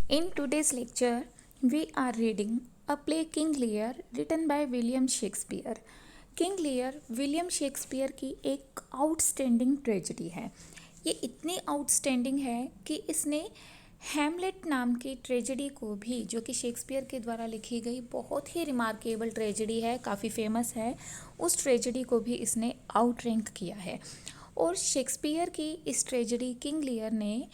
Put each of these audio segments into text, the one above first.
In today's lecture, we are reading a play King Lear written by William Shakespeare. King Lear William Shakespeare की एक outstanding tragedy है। ये इतनी outstanding है कि इसने हैमलेट नाम की ट्रेजेडी को भी, जो कि शेक्सपियर के द्वारा लिखी गई बहुत ही रिमार्केबल ट्रेजेडी है, काफ़ी फेमस है, उस ट्रेजेडी को भी इसने आउट रैंक किया है। और शेक्सपियर की इस ट्रेजेडी किंग लियर ने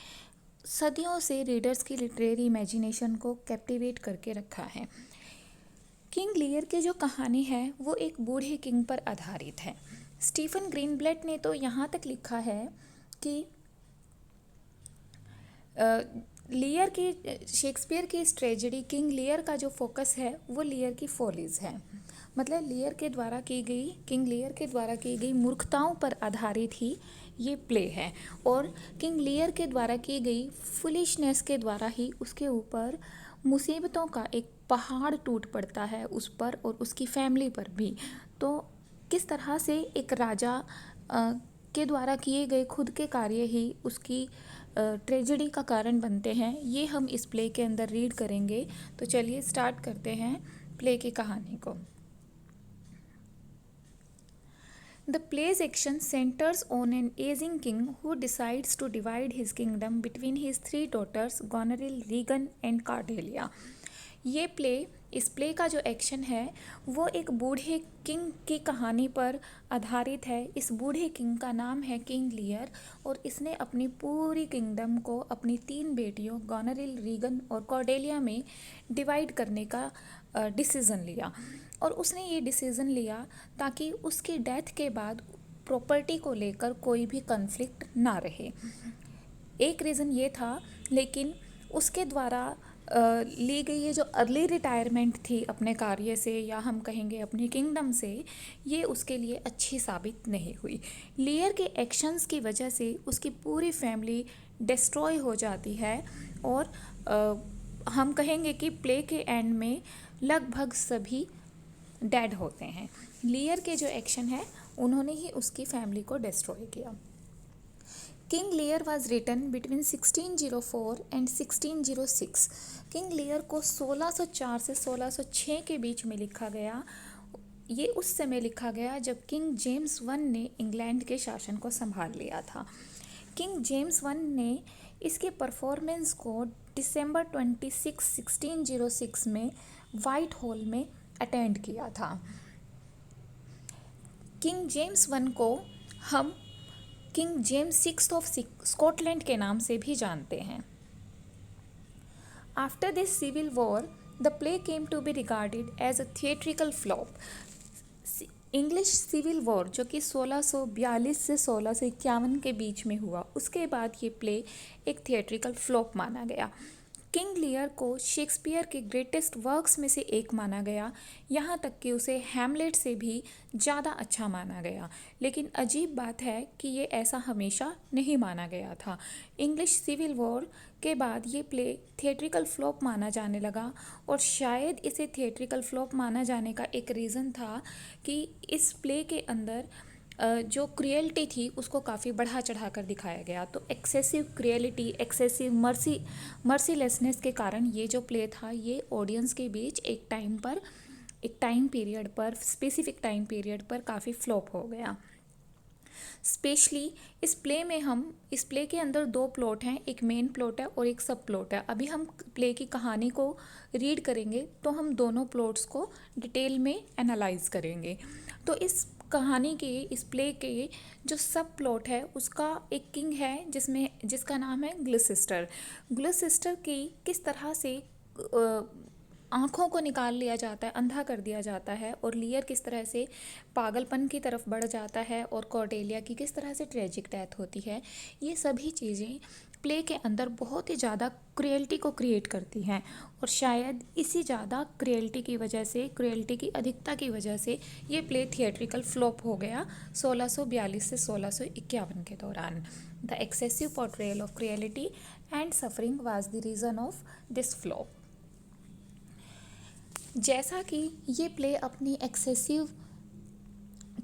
सदियों से रीडर्स की लिटरेरी इमेजिनेशन को कैप्टिवेट करके रखा है। किंग लियर की जो कहानी है वो एक बूढ़े किंग पर आधारित है। स्टीफन ग्रीनब्लैट ने तो यहाँ तक लिखा है कि लियर की शेक्सपियर की इस ट्रेजेडी किंग लियर का जो फोकस है वो लियर की फॉलीज है, मतलब किंग लियर के द्वारा की गई मूर्खताओं पर आधारित ही ये प्ले है। और किंग लियर के द्वारा की गई फुलिशनेस के द्वारा ही उसके ऊपर मुसीबतों का एक पहाड़ टूट पड़ता है, उस पर और उसकी फैमिली पर भी। तो किस तरह से एक राजा के द्वारा किए गए खुद के कार्य ही उसकी ट्रेजेडी का कारण बनते हैं, ये हम इस प्ले के अंदर रीड करेंगे। तो चलिए स्टार्ट करते हैं प्ले की कहानी को। The play's action centers on an aging king who decides to divide his kingdom between his three daughters, Goneril, Regan and Cordelia. इस प्ले का जो एक्शन है वो एक बूढ़े किंग की कहानी पर आधारित है। इस बूढ़े किंग का नाम है किंग लियर और इसने अपनी पूरी किंगडम को अपनी 3 बेटियों गोनरिल, रीगन और कॉर्डेलिया में डिवाइड करने का डिसीज़न लिया। और उसने ये डिसीज़न लिया ताकि उसकी डेथ के बाद प्रॉपर्टी को लेकर कोई भी कन्फ्लिक्ट ना रहे। एक रीज़न ये था, लेकिन उसके द्वारा ली गई ये जो अर्ली रिटायरमेंट थी अपने कार्य से, या हम कहेंगे अपनी किंगडम से, ये उसके लिए अच्छी साबित नहीं हुई। लियर के एक्शंस की वजह से उसकी पूरी फैमिली डिस्ट्रॉय हो जाती है और हम कहेंगे कि प्ले के एंड में लगभग सभी डेड होते हैं। लियर के जो एक्शन है उन्होंने ही उसकी फैमिली को डिस्ट्रॉय किया। King Lear was written between 1604 and 1606। King Lear को 1604 से 1606 के बीच में लिखा गया। ये उस समय लिखा गया जब किंग जेम्स वन ने इंग्लैंड के शासन को संभाल लिया था। किंग जेम्स वन ने इसके परफॉर्मेंस को दिसंबर 26, 1606 में वाइट हॉल में अटेंड किया था। किंग जेम्स वन को हम King James sixth of Scotland के नाम से भी जानते हैं। After this civil war the play came to be regarded as a theatrical flop. English civil war जो कि 1642 से 1651 के बीच में हुआ, उसके बाद ये प्ले एक थिएट्रिकल फ्लॉप माना गया। किंग लियर को शेक्सपियर के ग्रेटेस्ट वर्क्स में से एक माना गया, यहाँ तक कि उसे हैमलेट से भी ज़्यादा अच्छा माना गया। लेकिन अजीब बात है कि ये ऐसा हमेशा नहीं माना गया था। इंग्लिश सिविल वॉर के बाद ये प्ले थिएट्रिकल फ्लॉप माना जाने लगा और शायद इसे थिएट्रिकल फ्लॉप माना जाने का एक रीज़न था कि इस प्ले के अंदर जो क्रियलिटी थी उसको काफ़ी बढ़ा चढ़ा कर दिखाया गया। तो एक्सेसिव क्रियलिटी, एक्सेसिव मर्सीलेसनेस के कारण ये जो प्ले था ये ऑडियंस के बीच एक स्पेसिफिक टाइम पीरियड पर काफ़ी फ्लॉप हो गया। स्पेशली इस प्ले के अंदर 2 प्लॉट हैं, एक मेन प्लॉट है और एक सब प्लॉट है। अभी हम प्ले की कहानी को रीड करेंगे तो हम दोनों प्लॉट्स को डिटेल में एनालाइज करेंगे। तो इस प्ले के जो सब प्लॉट है उसका एक किंग है जिसका नाम है ग्लिसिस्टर। ग्लिसिस्टर की किस तरह से आँखों को निकाल लिया जाता है, अंधा कर दिया जाता है, और लियर किस तरह से पागलपन की तरफ बढ़ जाता है, और कॉर्डेलिया की किस तरह से ट्रेजिक डेथ होती है, ये सभी चीज़ें प्ले के अंदर बहुत ही ज़्यादा क्रियलिटी को क्रिएट करती हैं। और शायद इसी ज़्यादा क्रियलिटी की अधिकता की वजह से ये प्ले थिएट्रिकल फ्लॉप हो गया 1642 से 1651 के दौरान। The excessive portrayal of cruelty and suffering was the reason of this flop. जैसा कि ये प्ले अपनी एक्सेसिव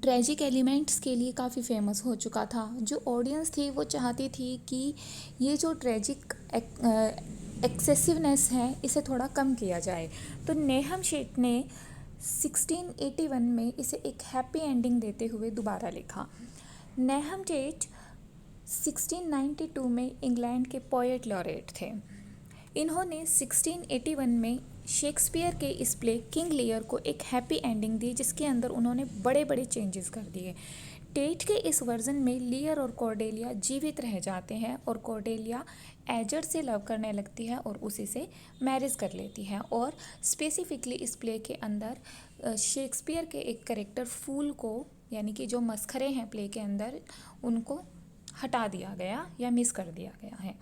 ट्रेजिक एलिमेंट्स के लिए काफ़ी फेमस हो चुका था, जो ऑडियंस थी वो चाहती थी कि ये जो ट्रेजिक एक्सेसिवनेस है इसे थोड़ा कम किया जाए। तो नेहम शेख ने 1681 में इसे एक हैप्पी एंडिंग देते हुए दोबारा लिखा। नेहम शेख 1692 में इंग्लैंड के पोएट लॉरेट थे। इन्होंने 1681 में शेक्सपियर के इस प्ले किंग लियर को एक हैप्पी एंडिंग दी, जिसके अंदर उन्होंने बड़े बड़े चेंजेस कर दिए। टेट के इस वर्जन में लियर और कॉर्डेलिया जीवित रह जाते हैं और कॉर्डेलिया एजर से लव करने लगती है और उसी से मैरिज कर लेती है। और स्पेसिफिकली इस प्ले के अंदर शेक्सपियर के एक करेक्टर फूल को, यानी कि जो मस्खरे हैं प्ले के अंदर, उनको हटा दिया गया या मिस कर दिया गया है।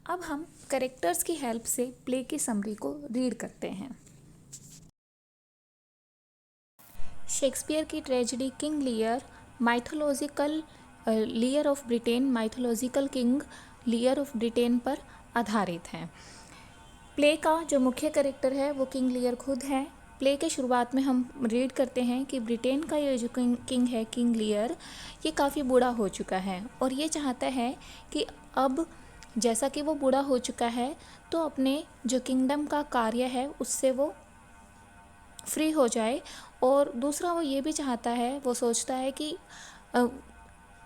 अब हम करेक्टर्स की हेल्प से प्ले की समरी को रीड करते हैं। शेक्सपियर की tragedy King लियर mythological लियर of Britain, mythological King Lear of Britain पर आधारित है। प्ले का जो मुख्य करेक्टर है वो किंग लियर खुद है। प्ले के शुरुआत में हम रीड करते हैं कि ब्रिटेन का ये जो किंग है, किंग लियर, ये काफ़ी बूढ़ा हो चुका है और ये चाहता है कि अब जैसा कि वो बूढ़ा हो चुका है तो अपने जो किंगडम का कार्य है उससे वो फ्री हो जाए। और दूसरा वो ये भी चाहता है, वो सोचता है कि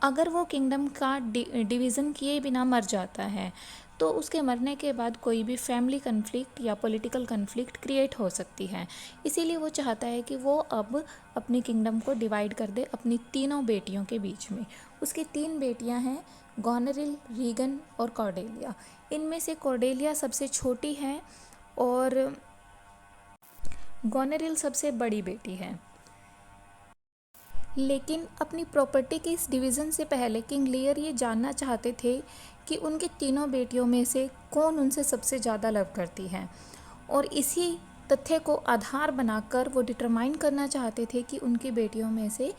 अगर वो किंगडम का डिवीज़न किए बिना मर जाता है तो उसके मरने के बाद कोई भी फैमिली कन्फ्लिक्ट या पॉलिटिकल कन्फ्लिक्ट क्रिएट हो सकती है। इसीलिए वो चाहता है कि वो अब अपनी किंगडम को डिवाइड कर दे अपनी तीनों बेटियों के बीच में। उसकी 3 बेटियां हैं, गॉनरिल, रीगन और कॉर्डेलिया। इनमें से कॉर्डेलिया सबसे छोटी है और गॉनरिल सबसे बड़ी बेटी है। लेकिन अपनी प्रॉपर्टी के इस डिवीज़न से पहले किंग लियर ये जानना चाहते थे कि उनकी तीनों बेटियों में से कौन उनसे सबसे ज़्यादा लव करती है, और इसी तथ्य को आधार बनाकर वो डिटरमाइन करना चाहते थे कि उनकी बेटियों में से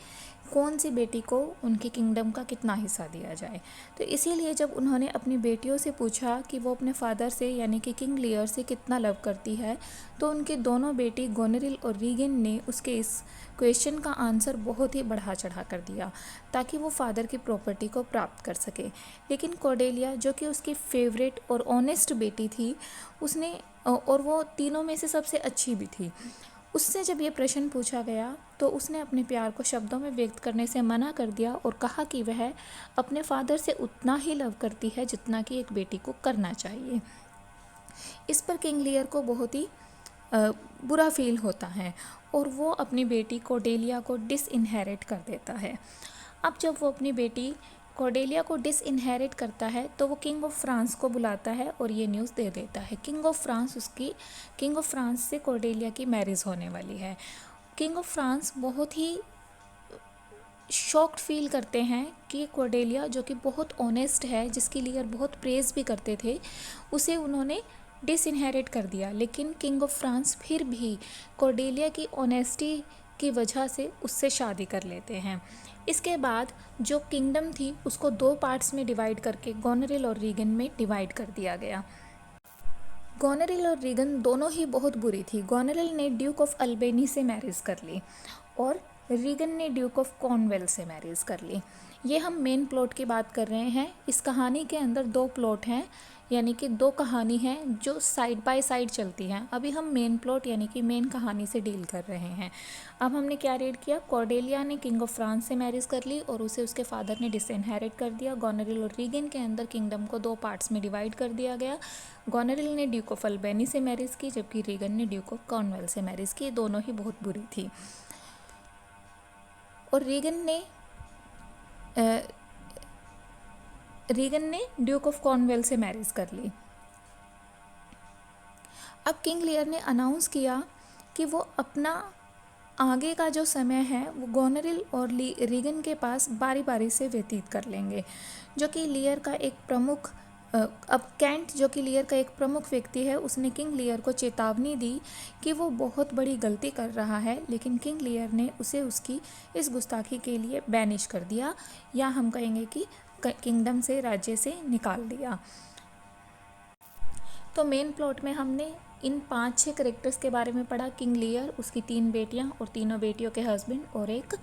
कौन सी बेटी को उनके किंगडम का कितना हिस्सा दिया जाए। तो इसीलिए जब उन्होंने अपनी बेटियों से पूछा कि वो अपने फादर से यानी कि किंग लियर से कितना लव करती है, तो उनकी दोनों बेटी गोनरिल और रीगन ने उसके इस क्वेश्चन का आंसर बहुत ही बढ़ा चढ़ा कर दिया ताकि वो फादर की प्रॉपर्टी को प्राप्त कर सके। लेकिन कॉर्डेलिया, जो कि उसकी फेवरेट और ऑनेस्ट बेटी थी, उसने और वो तीनों में से सबसे अच्छी भी थी, उससे जब ये प्रश्न पूछा गया तो उसने अपने प्यार को शब्दों में व्यक्त करने से मना कर दिया और कहा कि वह अपने फादर से उतना ही लव करती है जितना कि एक बेटी को करना चाहिए। इस पर किंग लियर को बहुत ही बुरा फील होता है और वो अपनी बेटी कॉर्डेलिया को डिसइनहेरिट कर देता है। अब जब वो अपनी बेटी कॉर्डेलिया को डिसइनहेरिट करता है तो वो किंग ऑफ फ्रांस को बुलाता है और ये न्यूज़ दे देता है। किंग ऑफ फ्रांस से कॉर्डेलिया की मैरिज होने वाली है। किंग ऑफ फ्रांस बहुत ही शॉक्ड फील करते हैं कि कॉर्डेलिया, जो कि बहुत ऑनेस्ट है, जिसके लिए बहुत प्रेज भी करते थे, उसे उन्होंने डिसइनहेरिट कर दिया। लेकिन किंग ऑफ फ्रांस फिर भी कॉर्डेलिया की ऑनेस्टी की वजह से उससे शादी कर लेते हैं। इसके बाद जो किंगडम थी उसको 2 पार्ट्स में डिवाइड करके गोनरिल और रीगन में डिवाइड कर दिया गया। गोनरिल और रीगन दोनों ही बहुत बुरी थी। गोनरिल ने ड्यूक ऑफ अल्बेनी से मैरिज कर ली और रीगन ने ड्यूक ऑफ कॉर्नवेल से मैरिज कर ली। ये हम मेन प्लॉट की बात कर रहे हैं। इस कहानी के अंदर 2 प्लॉट हैं, यानी कि 2 कहानी हैं जो साइड बाय साइड चलती हैं। अभी हम मेन प्लॉट यानी कि मेन कहानी से डील कर रहे हैं। अब हमने क्या रीड किया, कॉर्डेलिया ने किंग ऑफ फ्रांस से मैरिज कर ली और उसे उसके फादर ने डिसइनहेरिट कर दिया। गोनरिल और रीगन के अंदर किंगडम को 2 पार्ट्स में डिवाइड कर दिया गया। गोनरिल ने ड्यूक ऑफ अल्बेनी से मैरिज की जबकि रीगन ने ड्यूक ऑफ कॉर्नवेल से मैरिज की। दोनों ही बहुत बुरी थी और रीगन ने ड्यूक ऑफ कॉर्नवेल से मैरिज कर ली। अब किंग लियर ने अनाउंस किया कि वो अपना आगे का जो समय है वो गोनरिल और रीगन के पास बारी बारी से व्यतीत कर लेंगे, जो कि लियर का एक प्रमुख अब कैंट, जो कि लियर का एक प्रमुख व्यक्ति है, उसने किंग लियर को चेतावनी दी कि वो बहुत बड़ी गलती कर रहा है। लेकिन किंग लियर ने उसे उसकी इस गुस्ताखी के लिए बैनिश कर दिया, या हम कहेंगे कि किंगडम से, राज्य से निकाल दिया। तो मेन प्लॉट में हमने इन 5-6 करेक्टर्स के बारे में पढ़ा। किंग लियर, उसकी 3 बेटियां और तीनों बेटियों के हस्बैंड, और एक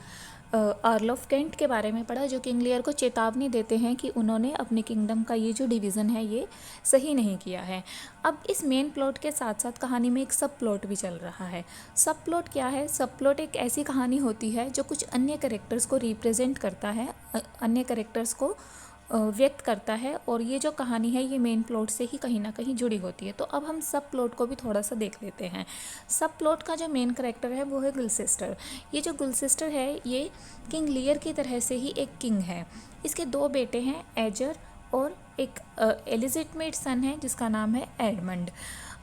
अर्ल ऑफ कैंट के बारे में पढ़ा जो किंग लियर को चेतावनी देते हैं कि उन्होंने अपने किंगडम का ये जो डिवीज़न है ये सही नहीं किया है। अब इस मेन प्लॉट के साथ साथ कहानी में एक सब प्लॉट भी चल रहा है। सब प्लॉट क्या है? सब प्लॉट एक ऐसी कहानी होती है जो कुछ अन्य करेक्टर्स को रिप्रेजेंट करता है, अन्य करेक्टर्स को व्यक्त करता है, और ये जो कहानी है ये मेन प्लॉट से ही कहीं ना कहीं जुड़ी होती है। तो अब हम सब प्लॉट को भी थोड़ा सा देख लेते हैं। सब प्लॉट का जो मेन करेक्टर है वो है गुलसिस्टर। ये जो गुलसिस्टर है ये किंग लियर की तरह से ही एक किंग है। इसके 2 बेटे हैं, एजर और एक एलिजिटमेट सन है जिसका नाम है एडमंड।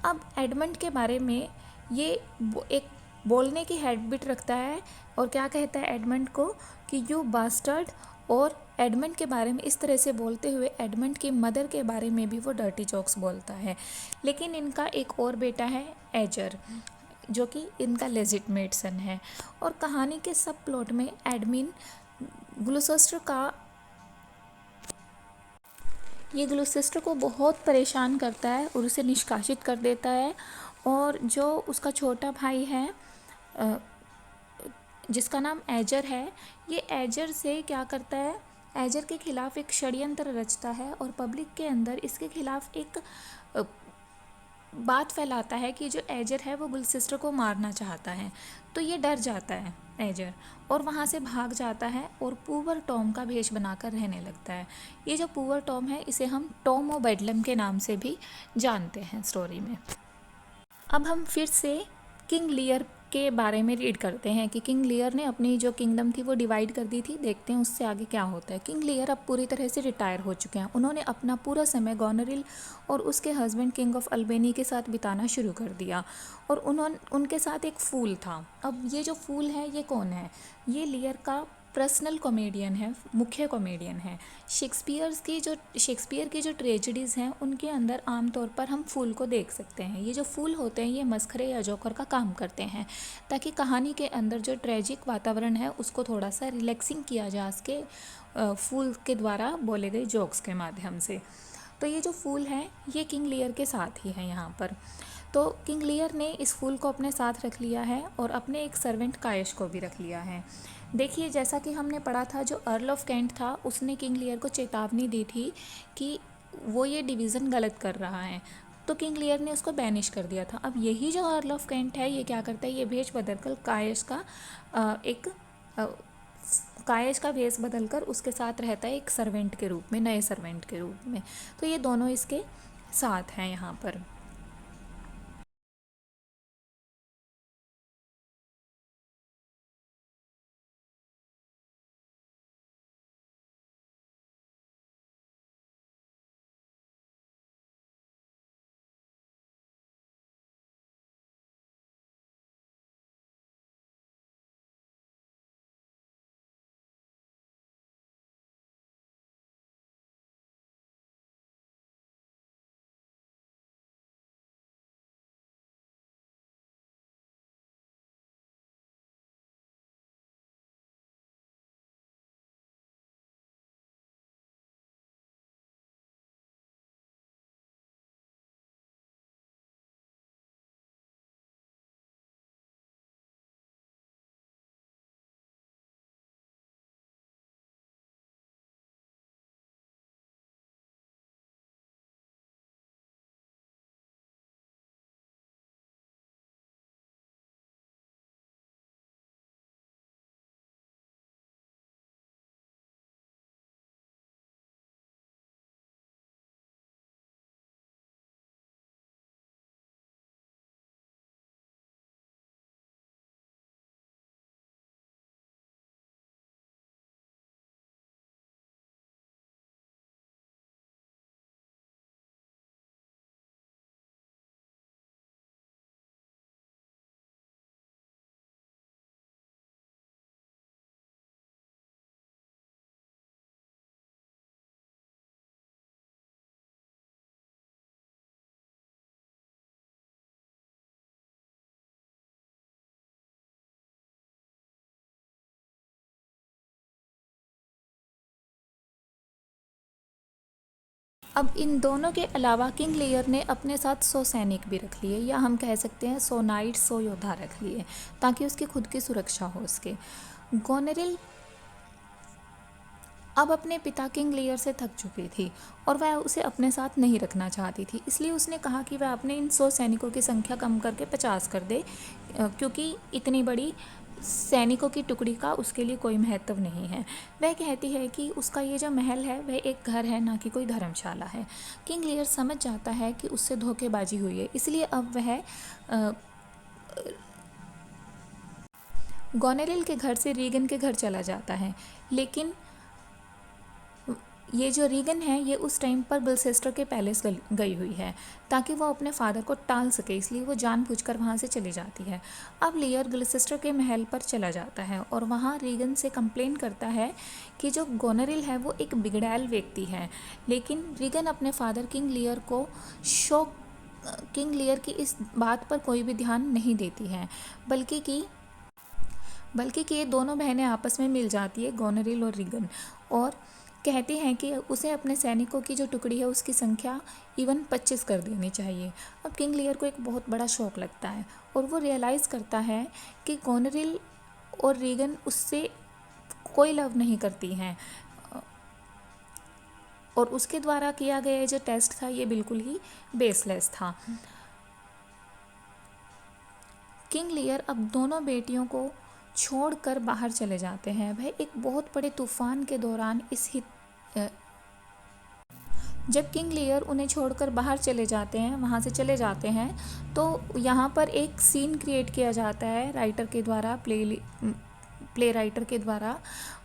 अब एडमंड के बारे में ये एक बोलने की हैबिट रखता है, और क्या कहता है एडमंड को कि यू बास्टर्ड, और एडमंड के बारे में इस तरह से बोलते हुए एडमंड की मदर के बारे में भी वो डर्टी जोक्स बोलता है। लेकिन इनका एक और बेटा है एजर, जो कि इनका लेजिटमेट सन है। और कहानी के सब प्लॉट में एडमिन ग्लूसेस्टर का ये ग्लूसेस्टर को बहुत परेशान करता है और उसे निष्कासित कर देता है। और जो उसका छोटा भाई है जिसका नाम एजर है, ये एजर से क्या करता है, एजर के खिलाफ एक षड्यंत्र रचता है और पब्लिक के अंदर इसके खिलाफ एक बात फैलाता है कि जो एजर है वो गुलसिस्टर को मारना चाहता है। तो ये डर जाता है एजर और वहाँ से भाग जाता है और पुअर टॉम का भेष बनाकर रहने लगता है। ये जो पुअर टॉम है इसे हम टॉम ओ बेडलम के नाम से भी जानते हैं स्टोरी में। अब हम फिर से किंग लियर के बारे में रीड करते हैं कि किंग लियर ने अपनी जो किंगडम थी वो डिवाइड कर दी थी। देखते हैं उससे आगे क्या होता है। किंग लियर अब पूरी तरह से रिटायर हो चुके हैं। उन्होंने अपना पूरा समय गोनरिल और उसके हस्बैंड किंग ऑफ अल्बेनी के साथ बिताना शुरू कर दिया, और उनके साथ एक फूल था। अब ये जो फूल है ये कौन है? ये लियर का पर्सनल कॉमेडियन है, मुख्य कॉमेडियन है। शेक्सपियर की जो ट्रेजेडीज़ हैं उनके अंदर आमतौर पर हम फूल को देख सकते हैं। ये जो फूल होते हैं ये मस्खरे या जोकर का काम करते हैं, ताकि कहानी के अंदर जो ट्रेजिक वातावरण है उसको थोड़ा सा रिलैक्सिंग किया जा सके फूल के द्वारा बोले गए जोक्स के माध्यम से। तो ये जो फूल है ये किंग लियर के साथ ही है यहाँ पर। तो किंग लियर ने इस फूल को अपने साथ रख लिया है और अपने एक सर्वेंट कायश को भी रख लिया है। देखिए, जैसा कि हमने पढ़ा था, जो अर्ल ऑफ कैंट था उसने किंग लियर को चेतावनी दी थी कि वो ये डिवीज़न गलत कर रहा है, तो किंग लियर ने उसको बैनिश कर दिया था। अब यही जो अर्ल ऑफ कैंट है ये क्या करता है, ये भेष बदलकर कायश का भेष बदलकर उसके साथ रहता है एक सर्वेंट के रूप में, नए सर्वेंट के रूप में। तो ये दोनों इसके साथ हैं यहाँ पर। अब इन दोनों के अलावा किंग लियर ने अपने साथ 100 सैनिक भी रख लिए, या हम कह सकते हैं 100 नाइट 100 योद्धा रख लिए, ताकि उसकी खुद की सुरक्षा हो उसके। गोनेरिल अब अपने पिता किंग लियर से थक चुकी थी और वह उसे अपने साथ नहीं रखना चाहती थी, इसलिए उसने कहा कि वह अपने इन 100 सैनिकों की संख्या कम करके 50 कर दे, क्योंकि इतनी बड़ी सैनिकों की टुकड़ी का उसके लिए कोई महत्व नहीं है। वह कहती है कि उसका ये जो महल है वह एक घर है, ना कि कोई धर्मशाला है। किंग लियर समझ जाता है कि उससे धोखेबाजी हुई है, इसलिए अब वह गोनेरिल के घर से रीगन के घर चला जाता है। लेकिन ये जो रीगन है ये उस टाइम पर ग्लिसेस्टर के पैलेस गई हुई है ताकि वो अपने फादर को टाल सके, इसलिए वो जानबूझकर वहाँ से चली जाती है। अब लियर ग्लिसेस्टर के महल पर चला जाता है और वहाँ रीगन से कंप्लेन करता है कि जो गोनेरिल है वो एक बिगड़ैल व्यक्ति है। लेकिन रीगन अपने फादर किंग लियर की इस बात पर कोई भी ध्यान नहीं देती है, बल्कि कि ये दोनों बहनें आपस में मिल जाती है, गोनेरिल और रीगन, और कहती हैं कि उसे अपने सैनिकों की जो टुकड़ी है उसकी संख्या इवन 25 कर देनी चाहिए। अब किंग लियर को एक बहुत बड़ा शौक लगता है और वो रियलाइज़ करता है कि गोनेरिल और रीगन उससे कोई लव नहीं करती हैं, और उसके द्वारा किया गया जो टेस्ट था ये बिल्कुल ही बेसलेस था। किंग लियर अब दोनों बेटियों को छोड़कर बाहर चले जाते हैं। वह एक बहुत बड़े तूफान के दौरान जब किंग लियर उन्हें छोड़कर बाहर चले जाते हैं, वहाँ से चले जाते हैं, तो यहाँ पर एक सीन क्रिएट किया जाता है राइटर के द्वारा, प्ले राइटर के द्वारा।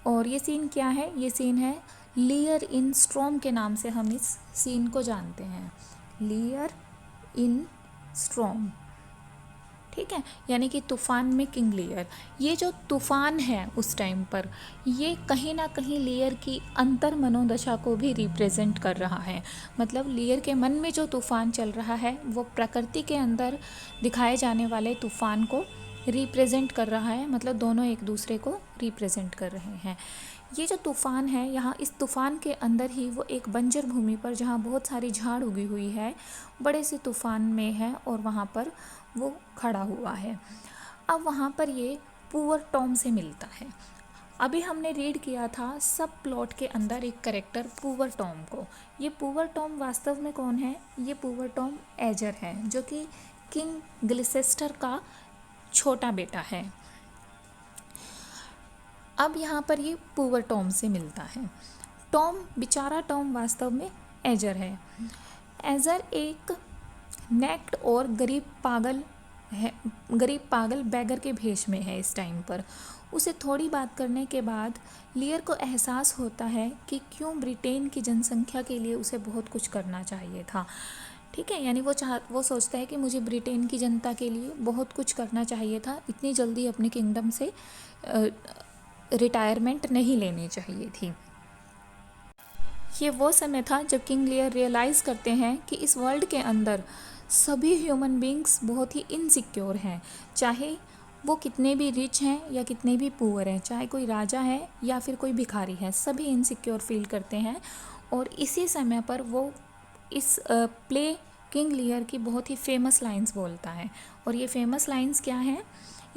और ये सीन क्या है? ये सीन है लियर इन स्ट्रॉम के नाम से हम इस सीन को जानते हैं, लियर इन स्ट्रॉम। ठीक है, यानी कि तूफ़ान में किंग लियर। ये जो तूफ़ान है उस टाइम पर, ये कहीं ना कहीं लियर की अंतर मनोदशा को भी रिप्रेजेंट कर रहा है। मतलब लियर के मन में जो तूफ़ान चल रहा है वो प्रकृति के अंदर दिखाए जाने वाले तूफ़ान को रिप्रेजेंट कर रहा है। मतलब दोनों एक दूसरे को रिप्रेजेंट कर रहे हैं। ये जो तूफ़ान है, यहाँ इस तूफ़ान के अंदर ही वो एक बंजर भूमि पर, जहाँ बहुत सारी झाड़ उगी हुई है, बड़े से तूफ़ान में है और वहाँ पर वो खड़ा हुआ है। अब वहाँ पर ये पुअर टॉम से मिलता है। अभी हमने रीड किया था सब प्लॉट के अंदर एक करेक्टर पुअर टॉम को। ये पुअर टॉम वास्तव में कौन है? ये पुअर टॉम एजर है, जो कि किंग ग्लिसेस्टर का छोटा बेटा है। अब यहाँ पर ये पुअर टॉम से मिलता है। बेचारा टॉम वास्तव में एजर है। एजर एक नेक्ड और गरीब पागल बैगर के भेष में है इस टाइम पर। उसे थोड़ी बात करने के बाद लियर को एहसास होता है कि क्यों ब्रिटेन की जनसंख्या के लिए उसे बहुत कुछ करना चाहिए था। ठीक है, यानी वो सोचता है कि मुझे ब्रिटेन की जनता के लिए बहुत कुछ करना चाहिए था, इतनी जल्दी अपने किंगडम से रिटायरमेंट नहीं लेनी चाहिए थी। ये वो समय था जब किंग लियर रियलाइज़ करते हैं कि इस वर्ल्ड के अंदर सभी ह्यूमन बींग्स बहुत ही इनसिक्योर हैं, चाहे वो कितने भी रिच हैं या कितने भी पुअर हैं, चाहे कोई राजा है या फिर कोई भिखारी है, सभी इनसिक्योर फील करते हैं। और इसी समय पर वो इस प्ले किंग लियर की बहुत ही फेमस लाइंस बोलता है। और ये फेमस लाइंस क्या हैं?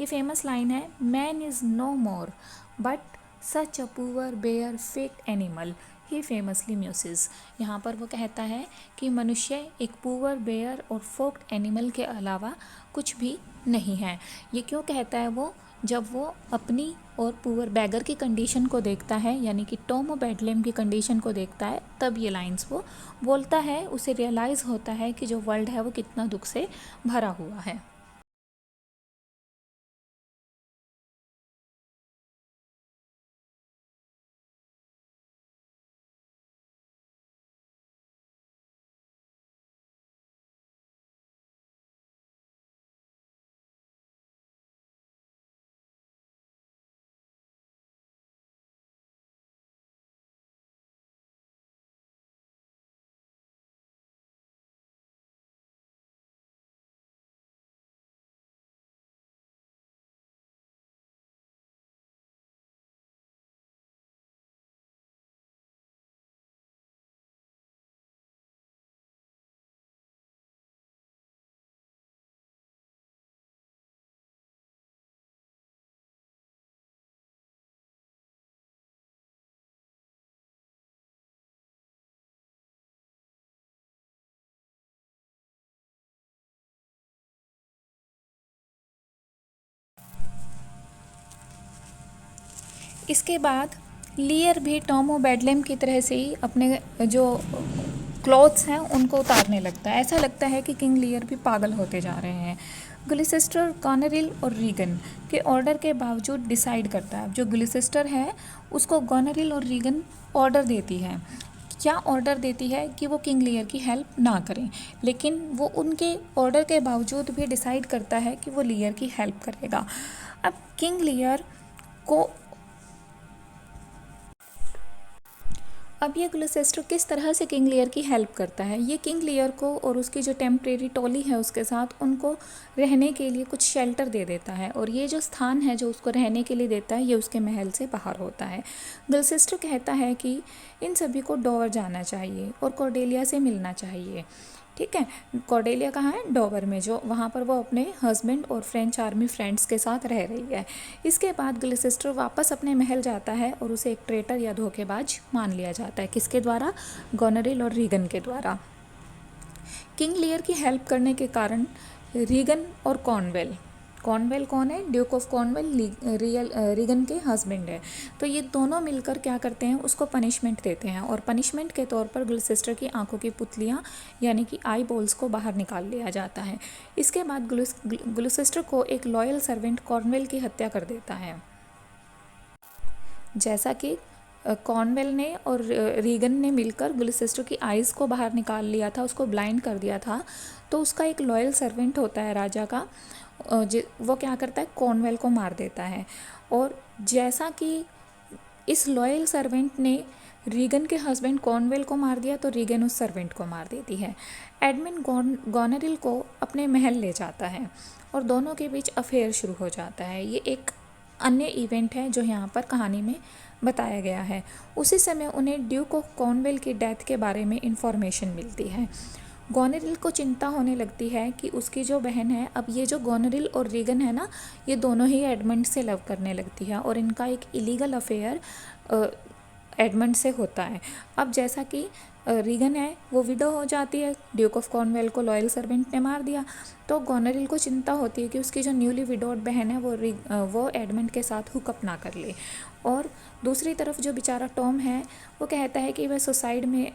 ये फेमस लाइन है, man is no more but such a poor bare fake animal he famously muses. यहाँ पर वो कहता है कि मनुष्य एक पुअर बेयर और फोक्ड एनिमल के अलावा कुछ भी नहीं है। ये क्यों कहता है वो? जब वो अपनी और पुअर बैगर की कंडीशन को देखता है, यानी कि टॉम बेडलेम की कंडीशन को देखता है, तब ये लाइंस वो बोलता है। उसे रियलाइज़ होता है कि जो वर्ल्ड है वो कितना दुख से भरा हुआ है। इसके बाद लियर भी टॉम और बेडलेम की तरह से ही अपने जो क्लॉथ्स हैं उनको उतारने लगता है। ऐसा लगता है कि किंग लियर भी पागल होते जा रहे हैं। ग्लिसेस्टर, गॉनरिल और रीगन के ऑर्डर के बावजूद डिसाइड करता है। जो ग्लिसेस्टर है उसको गॉनरिल और रीगन ऑर्डर देती है। क्या ऑर्डर देती है कि वो किंग लियर की हेल्प ना करें, लेकिन वो उनके ऑर्डर के बावजूद भी डिसाइड करता है कि वो लियर की हेल्प करेगा। अब किंग लियर को अब ये ग्लूसेस्टर किस तरह से किंग लियर की हेल्प करता है। ये किंग लियर को और उसकी जो टेम्परेरी टॉली है उसके साथ उनको रहने के लिए कुछ शेल्टर दे देता है, और ये जो स्थान है जो उसको रहने के लिए देता है ये उसके महल से बाहर होता है। ग्लूसेस्टर कहता है कि इन सभी को डोवर जाना चाहिए और कॉर्डेलिया से मिलना चाहिए। ठीक है, कॉर्डेलिया कहाँ है? डोवर में, जो वहाँ पर वो अपने हस्बैंड और फ्रेंच आर्मी फ्रेंड्स के साथ रह रही है। इसके बाद ग्लिसेस्टर वापस अपने महल जाता है और उसे एक ट्रेटर या धोखेबाज मान लिया जाता है। किसके द्वारा? गॉनरिल और रीगन के द्वारा। किंग लियर की हेल्प करने के कारण रीगन और कॉर्नवेल कौन है? ड्यूक ऑफ कॉर्नवेल रीगन के हस्बैंड है। तो ये दोनों मिलकर क्या करते हैं? उसको पनिशमेंट देते हैं, और पनिशमेंट के तौर पर ग्लिसेस्टर की आंखों की पुतलियाँ यानी कि आई बॉल्स को बाहर निकाल लिया जाता है। इसके बाद ग्लिसेस्टर को एक लॉयल सर्वेंट कॉर्नवेल की हत्या कर देता है। जैसा कि कॉर्नवेल ने और रीगन ने मिलकर ग्लिसेस्टर की आइज़ को बाहर निकाल लिया था, उसको ब्लाइंड कर दिया था, तो उसका एक लॉयल सर्वेंट होता है राजा का, वो क्या करता है? कॉर्नवेल को मार देता है। और जैसा कि इस लॉयल सर्वेंट ने रीगन के हस्बैंड कॉर्नवेल को मार दिया, तो रीगन उस सर्वेंट को मार देती है। एडमिन गॉनरिल को अपने महल ले जाता है और दोनों के बीच अफेयर शुरू हो जाता है। ये एक अन्य इवेंट है जो यहाँ पर कहानी में बताया गया है। उसी समय उन्हें ड्यूक ऑफ कॉर्नवेल की डेथ के बारे में इंफॉर्मेशन मिलती है। गॉनरिल को चिंता होने लगती है कि उसकी जो बहन है, अब ये जो गॉनरिल और रीगन है ना, ये दोनों ही एडमंड से लव करने लगती है और इनका एक इलीगल अफेयर एडमंड से होता है। अब जैसा कि रीगन है वो विडो हो जाती है, ड्यूक ऑफ कॉर्नवेल को लॉयल सर्वेंट ने मार दिया, तो गॉनरिल को चिंता होती है कि उसकी जो न्यूली विडोड बहन है वो एडमंड के साथ हुकअप ना कर ले। और दूसरी तरफ जो बेचारा टॉम है वो कहता है कि वह सुसाइड में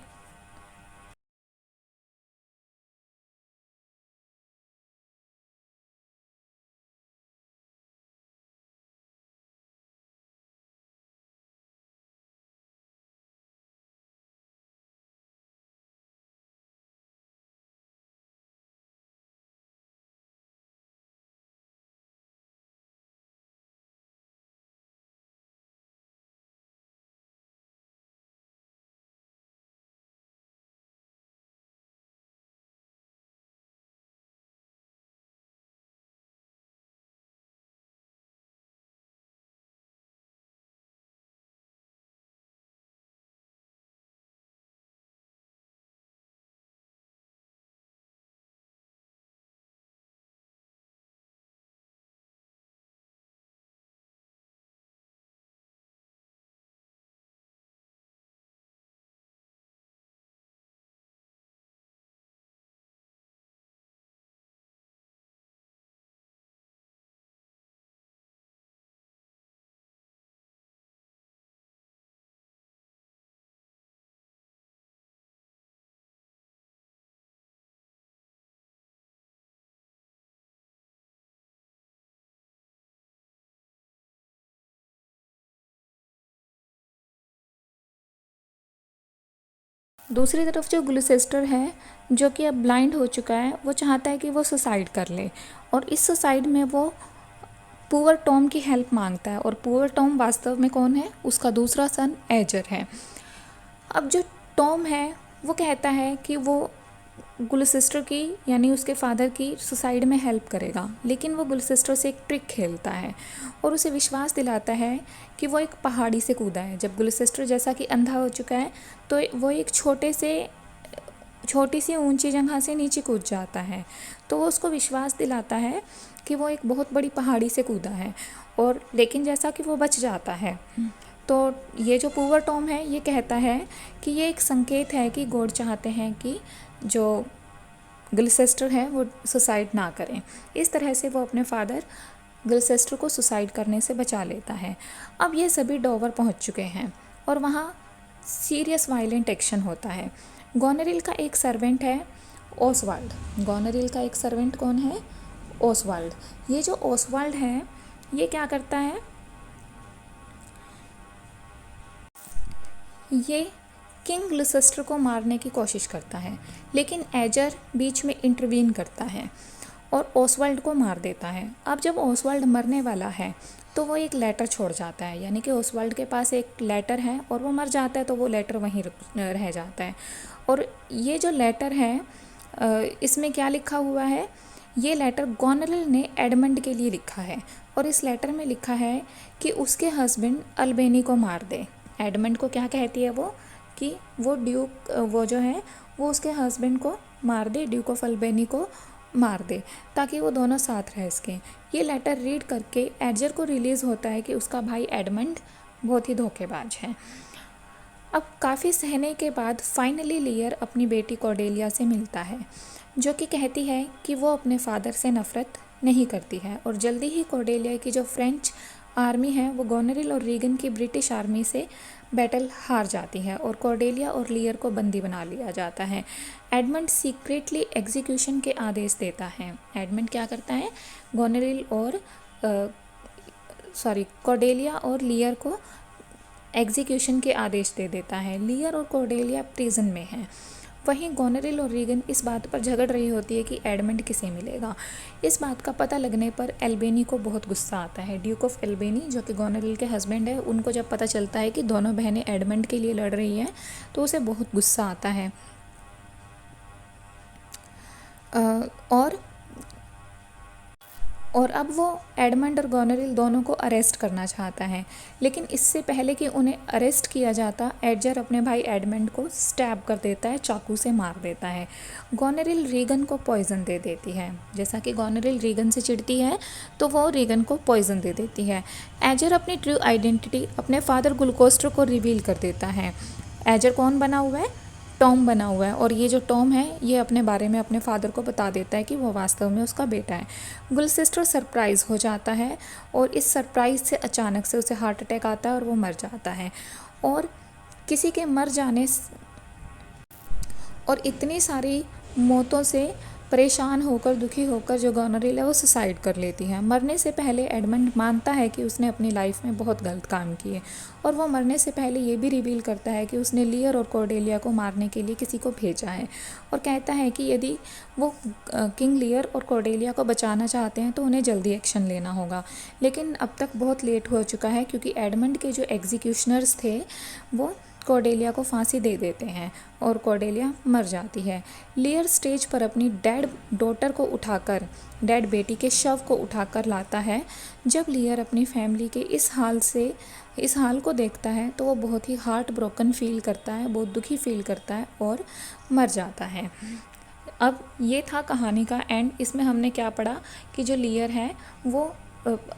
दूसरी तरफ जो ग्लूसेस्टर है जो कि अब ब्लाइंड हो चुका है, वो चाहता है कि वो सुसाइड कर ले, और इस सुसाइड में वो पुअर टॉम की हेल्प मांगता है। और पुअर टॉम वास्तव में कौन है? उसका दूसरा सन एजर है। अब जो टॉम है वो कहता है कि वो ग्लूसेस्टर की यानी उसके फादर की सुसाइड में हेल्प करेगा, लेकिन वो ग्लूसेस्टर से एक ट्रिक खेलता है और उसे विश्वास दिलाता है कि वो एक पहाड़ी से कूदा है। जब ग्लूसेस्टर जैसा कि अंधा हो चुका है तो वो एक छोटी सी ऊंची जगह से नीचे कूद जाता है, तो वो उसको विश्वास दिलाता है कि वो एक बहुत बड़ी पहाड़ी से कूदा है, और लेकिन जैसा कि वो बच जाता है, तो ये जो पुअर टॉम है ये कहता है कि ये एक संकेत है कि गॉड चाहते हैं कि जो ग्लिसेस्टर है वो सुसाइड ना करें। इस तरह से वो अपने फादर ग्लिसेस्टर को सुसाइड करने से बचा लेता है। अब ये सभी डोवर पहुंच चुके हैं और वहाँ सीरियस वायलेंट एक्शन होता है। गोनेरिल का एक सर्वेंट है ओसवाल्ड। गोनेरिल का एक सर्वेंट कौन है? ओसवाल्ड। ये जो ओसवाल्ड है ये क्या करता है, ये किंग ग्लिसेस्टर को मारने की कोशिश करता है, लेकिन एजर बीच में इंटरवीन करता है और ओसवाल्ड को मार देता है। अब जब ओसवाल्ड मरने वाला है तो वो एक लेटर छोड़ जाता है, यानी कि ओसवाल्ड के पास एक लेटर है और वो मर जाता है तो वो लेटर वहीं रह जाता है। और ये जो लेटर है इसमें क्या लिखा हुआ है, ये लेटर गोनेरिल ने एडमंड के लिए लिखा है और इस लेटर में लिखा है कि उसके हस्बैंड अल्बेनी को मार दे। एडमंड को क्या कहती है वो, कि वो ड्यूक वो जो है वो उसके हस्बैंड को मार दे, ड्यूक ऑफ अल्बेनी को मार दे, ताकि वो दोनों साथ रह सकें। ये लेटर रीड करके एडजर को रिलीज़ होता है कि उसका भाई एडमंड बहुत ही धोखेबाज है। अब काफ़ी सहने के बाद फाइनली लियर अपनी बेटी कॉर्डेलिया से मिलता है, जो कि कहती है कि वो अपने फादर से नफ़रत नहीं करती है। और जल्दी ही कॉर्डेलिया की जो फ्रेंच आर्मी है वो गोनेरिल और रीगन की ब्रिटिश आर्मी से बैटल हार जाती है और कॉर्डेलिया और लियर को बंदी बना लिया जाता है। एडमंड सीक्रेटली एग्जीक्यूशन के आदेश देता है। एडमंड क्या करता है, गोनेरिल और कॉर्डेलिया और लियर को एग्जीक्यूशन के आदेश दे देता है। लियर और कॉर्डेलिया प्रिजन में हैं। वहीं गोनेरिल और रीगन इस बात पर झगड़ रही होती है कि एडमंड किसे मिलेगा। इस बात का पता लगने पर एल्बेनी को बहुत गुस्सा आता है। ड्यूक ऑफ एल्बेनी जो कि गोनेरिल के हस्बैंड है, उनको जब पता चलता है कि दोनों बहनें एडमंड के लिए लड़ रही हैं तो उसे बहुत गुस्सा आता है। और अब वो एडमंड और गोनेरिल दोनों को अरेस्ट करना चाहता है, लेकिन इससे पहले कि उन्हें अरेस्ट किया जाता, एडजर अपने भाई एडमंड को स्टैब कर देता है, चाकू से मार देता है। गोनेरिल रीगन को पॉइजन दे देती है। जैसा कि गोनेरिल रीगन से चिढ़ती है तो वो रीगन को पॉइजन दे देती है। एडजर अपनी ट्रू आइडेंटिटी अपने फादर ग्लूकोस्टर को रिवील कर देता है। एडजर कौन बना हुआ है? टॉम बना हुआ है। और ये जो टॉम है ये अपने बारे में अपने फादर को बता देता है कि वो वास्तव में उसका बेटा है। ग्लिसेस्टर सरप्राइज़ हो जाता है और इस सरप्राइज़ से अचानक से उसे हार्ट अटैक आता है और वो मर जाता है। और किसी के मर जाने और इतनी सारी मौतों से परेशान होकर, दुखी होकर जो गोनेरिल है वो सुसाइड कर लेती है। मरने से पहले एडमंड मानता है कि उसने अपनी लाइफ में बहुत गलत काम किए और वो मरने से पहले ये भी रिवील करता है कि उसने लियर और कॉर्डेलिया को मारने के लिए किसी को भेजा है और कहता है कि यदि वो किंग लियर और कॉर्डेलिया को बचाना चाहते हैं तो उन्हें जल्दी एक्शन लेना होगा। लेकिन अब तक बहुत लेट हो चुका है, क्योंकि एडमंड के जो एग्जीक्यूशनर्स थे वो कॉर्डेलिया को फांसी दे देते हैं और कॉर्डेलिया मर जाती है। लियर स्टेज पर अपनी डेड बेटी के शव को उठाकर लाता है। जब लियर अपनी फैमिली के इस हाल को देखता है तो वो बहुत ही हार्ट ब्रोकन फील करता है, बहुत दुखी फील करता है और मर जाता है। अब ये था कहानी का एंड। इसमें हमने क्या पढ़ा कि जो लियर है वो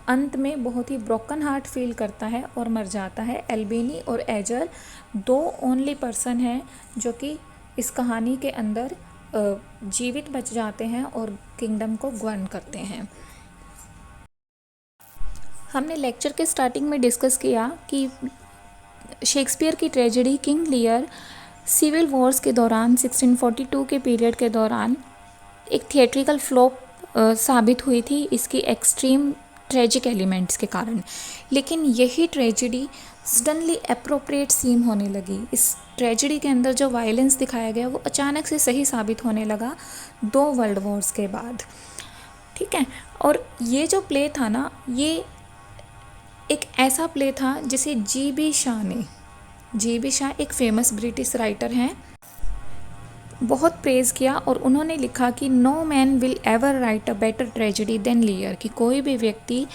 अंत में बहुत ही ब्रोकन हार्ट फील करता है और मर जाता है। एल्बेनी और एजर दो ओनली पर्सन हैं जो कि इस कहानी के अंदर जीवित बच जाते हैं और किंगडम को गवर्न करते हैं। हमने लेक्चर के स्टार्टिंग में डिस्कस किया कि शेक्सपियर की tragedy King Lear civil wars के दौरान 1642 के पीरियड के दौरान एक थिएट्रिकल फ्लॉप साबित हुई थी इसकी एक्सट्रीम ट्रेजिक एलिमेंट्स के कारण। लेकिन यही ट्रेजेडी सडनली अप्रोप्रिएट सीम होने लगी। इस ट्रेजेडी के अंदर जो वायलेंस दिखाया गया वो अचानक से सही साबित होने लगा 2 वर्ल्ड वॉर्स के बाद। ठीक है, और ये जो प्ले था ना, ये एक ऐसा प्ले था जिसे जी.बी. शाह एक फेमस ब्रिटिश राइटर हैं, बहुत प्रेज़ किया और उन्होंने लिखा कि no man will ever write a better tragedy than Lear, कि कोई भी व्यक्ति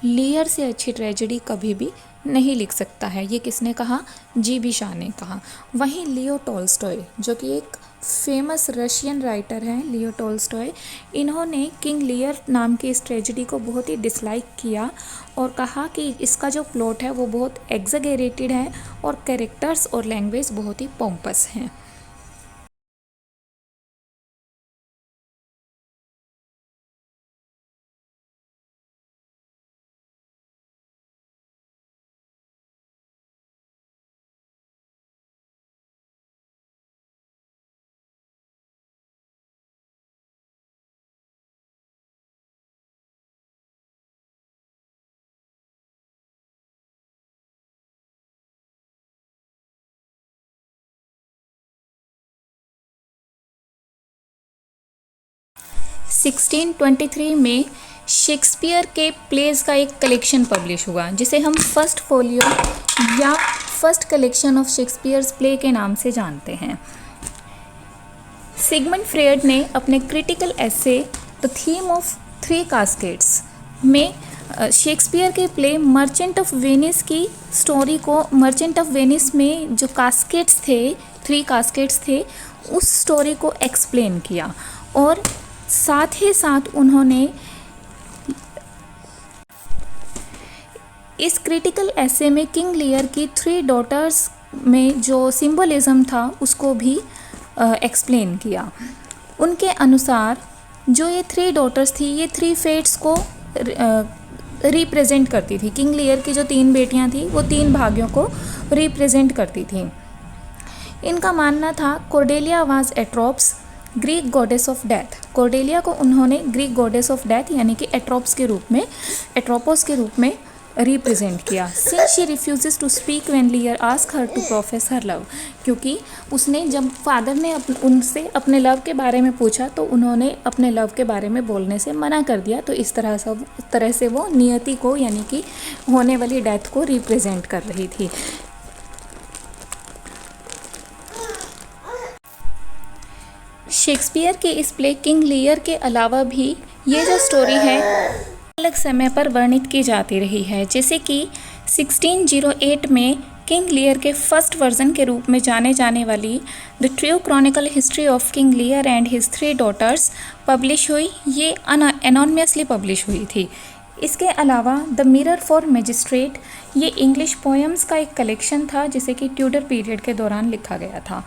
लियर से अच्छी ट्रेजेडी कभी भी नहीं लिख सकता है। ये किसने कहा? जी.बी. शाह ने कहा। वहीं लियो टॉल्स्टॉय जो कि एक फेमस रशियन राइटर हैं, लियो टॉल्स्टॉय, इन्होंने किंग लियर नाम की इस ट्रेजेडी को बहुत ही डिसलाइक किया और कहा कि इसका जो प्लॉट है वो बहुत एग्जैगरेटेड है और कैरेक्टर्स और लैंग्वेज बहुत ही पोम्पस हैं। 1623 में शेक्सपियर के प्लेज का एक कलेक्शन पब्लिश हुआ जिसे हम फर्स्ट फोलियो या first collection of Shakespeare's play के नाम से जानते हैं। सिगमंड फ्रॉयड ने अपने critical essay the theme of three caskets में शेक्सपियर के प्ले मर्चेंट ऑफ वेनिस की स्टोरी को, मर्चेंट ऑफ वेनिस में जो कास्केट्स थे, थ्री कास्केट्स थे, उस स्टोरी को एक्सप्लेन किया और साथ ही साथ उन्होंने इस क्रिटिकल एसे में किंग लियर की थ्री डॉटर्स में जो सिंबलिज्म था उसको भी एक्सप्लेन किया। उनके अनुसार जो ये थ्री डॉटर्स थी ये थ्री फेट्स को रिप्रेजेंट करती थी। किंग लियर की जो तीन बेटियां थी वो तीन भाग्यों को रिप्रेजेंट करती थी। इनका मानना था Cordelia was Atropos, Greek goddess of death. Cordelia को उन्होंने ग्रीक गॉडेस ऑफ डेथ यानी कि एट्रोपोस के रूप में रिप्रेजेंट किया। Since she refuses to speak when Lear ask her to profess her love, क्योंकि उसने जब फादर ने उनसे अपने लव के बारे में पूछा तो उन्होंने अपने लव के बारे में बोलने से मना कर दिया। तो इस तरह से वो नियति को यानी कि होने वाली डेथ को रिप्रेजेंट कर रही थी। शेक्सपियर के इस प्ले किंग लियर के अलावा भी ये जो स्टोरी है अलग समय पर वर्णित की जाती रही है, जैसे कि 1608 में किंग लियर के फर्स्ट वर्जन के रूप में जाने जाने वाली the true chronicle history of King Lear and his three daughters publish हुई। ये एनोनिमसली पब्लिश हुई थी। इसके अलावा द मिरर फॉर मैजिस्ट्रेट ये इंग्लिश पोएम्स का एक कलेक्शन था जिसे कि ट्यूडर पीरियड के दौरान लिखा गया था।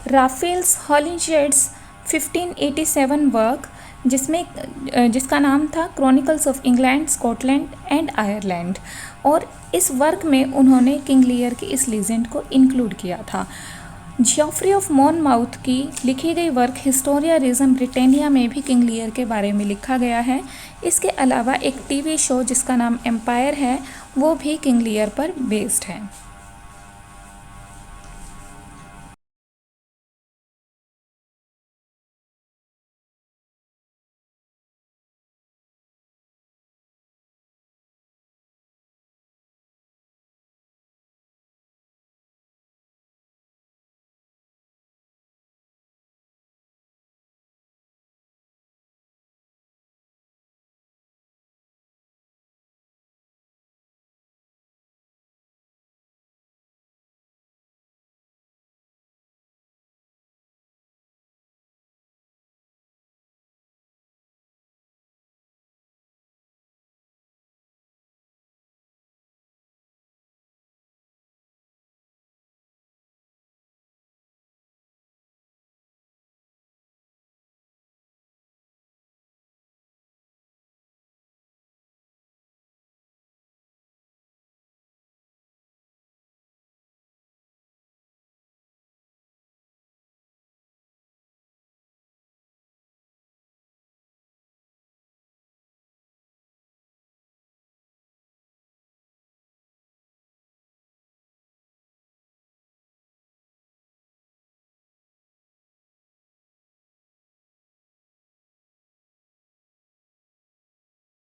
राफेल्स हॉलिंशेड्स 1587 वर्क जिसका नाम था chronicles of England, Scotland and Ireland, और इस वर्क में उन्होंने किंग लियर की इस लीजेंड को इंक्लूड किया था। जियोफ्री ऑफ मॉनमाउथ की लिखी गई वर्क हिस्टोरिया रीजम ब्रिटेनिया में भी किंग लियर के बारे में लिखा गया है। इसके अलावा एक टीवी शो जिसका नाम एम्पायर है वो भी किंग लियर पर बेस्ड है।